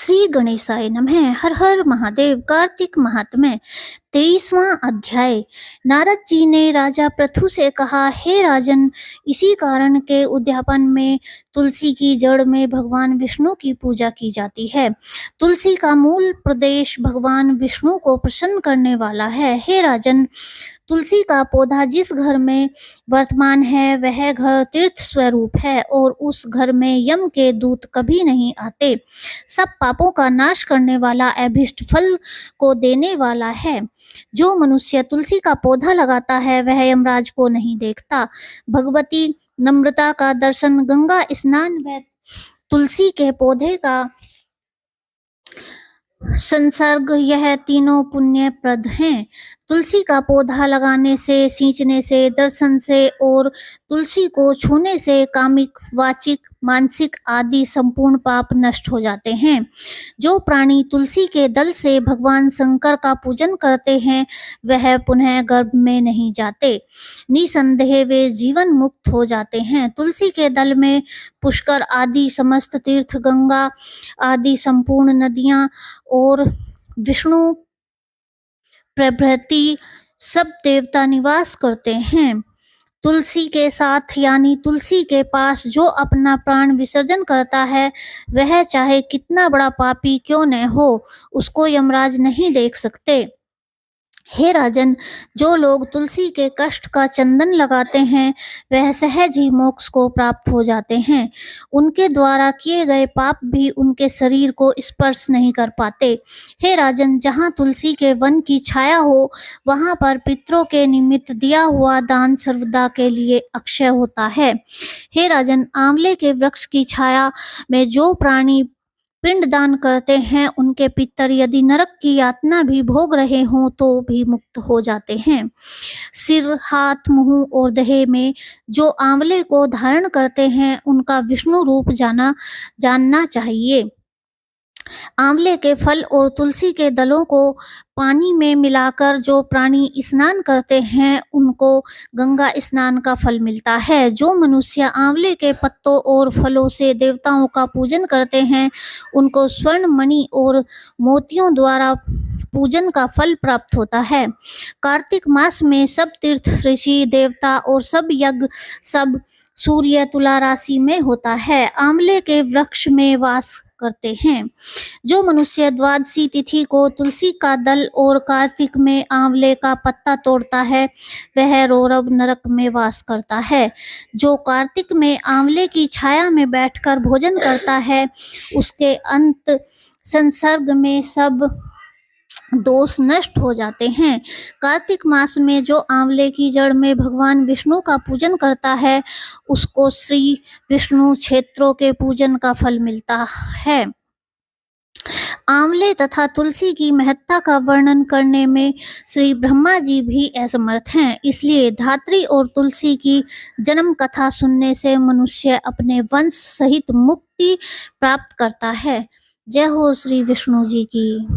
श्री गणेशाय नमः। हर हर महादेव। कार्तिक महात्म्य 23वां अध्याय। नारद जी ने राजा पृथु से कहा, हे राजन, इसी कारण के उद्यापन में तुलसी की जड़ में भगवान विष्णु की पूजा की जाती है। तुलसी का मूल प्रदेश भगवान विष्णु को प्रसन्न करने वाला है। हे राजन, तुलसी का पौधा जिस घर में वर्तमान है वह घर तीर्थ स्वरूप है और उस घर में यम के दूत कभी नहीं आते। सब पापों का नाश करने वाला, अभीष्ट फल को देने वाला है। जो मनुष्य तुलसी का पौधा लगाता है वह यमराज को नहीं देखता। भगवती नम्रता का दर्शन, गंगा स्नान व तुलसी के पौधे का संसर्ग, यह तीनों पुण्यप्रद हैं। तुलसी का पौधा लगाने से, सींचने से, दर्शन से और तुलसी को छूने से कामिक, वाचिक, मानसिक आदि संपूर्ण पाप नष्ट हो जाते हैं। जो प्राणी तुलसी के दल से भगवान शंकर का पूजन करते हैं वह पुनः गर्भ में नहीं जाते। निसंदेह वे जीवन मुक्त हो जाते हैं। तुलसी के दल में पुष्कर आदि समस्त तीर्थ, गंगा आदि संपूर्ण नदियां और विष्णु प्रभृति सब देवता निवास करते हैं। तुलसी के साथ यानी तुलसी के पास जो अपना प्राण विसर्जन करता है वह चाहे कितना बड़ा पापी क्यों न हो, उसको यमराज नहीं देख सकते। हे राजन, जो लोग तुलसी के कष्ट का चंदन लगाते हैं वह सहज ही मोक्ष को प्राप्त हो जाते हैं। उनके द्वारा किए गए पाप भी उनके शरीर को स्पर्श नहीं कर पाते। हे राजन, जहाँ तुलसी के वन की छाया हो वहाँ पर पितरों के निमित्त दिया हुआ दान सर्वदा के लिए अक्षय होता है। हे राजन, आंवले के वृक्ष की छाया में जो प्राणी पिंड दान करते हैं उनके पितर यदि नरक की यातना भी भोग रहे हों तो भी मुक्त हो जाते हैं। सिर, हाथ, मुंह और देह में जो आंवले को धारण करते हैं उनका विष्णु रूप जानना चाहिए। आंवले के फल और तुलसी के दलों को पानी में मिलाकर जो प्राणी स्नान करते हैं उनको गंगा स्नान का फल मिलता है। जो मनुष्य आंवले के पत्तों और फलों से देवताओं का पूजन करते हैं उनको स्वर्ण, मणि और मोतियों द्वारा पूजन का फल प्राप्त होता है। कार्तिक मास में सब तीर्थ, ऋषि, देवता और सब यज्ञ, सब सूर्य तुला राशि में होता है। आंवले के वृक्ष में वास करते हैं। जो मनुष्य द्वादशी तिथि को तुलसी का दल और कार्तिक में आंवले का पत्ता तोड़ता है वह रौरव नरक में वास करता है। जो कार्तिक में आंवले की छाया में बैठकर भोजन करता है उसके अंत संसर्ग में सब दोष नष्ट हो जाते हैं। कार्तिक मास में जो आंवले की जड़ में भगवान विष्णु का पूजन करता है उसको श्री विष्णु क्षेत्रों के पूजन का फल मिलता है। आंवले तथा तुलसी की महत्ता का वर्णन करने में श्री ब्रह्मा जी भी असमर्थ हैं। इसलिए धात्री और तुलसी की जन्म कथा सुनने से मनुष्य अपने वंश सहित मुक्ति प्राप्त करता है। जय हो श्री विष्णु जी की।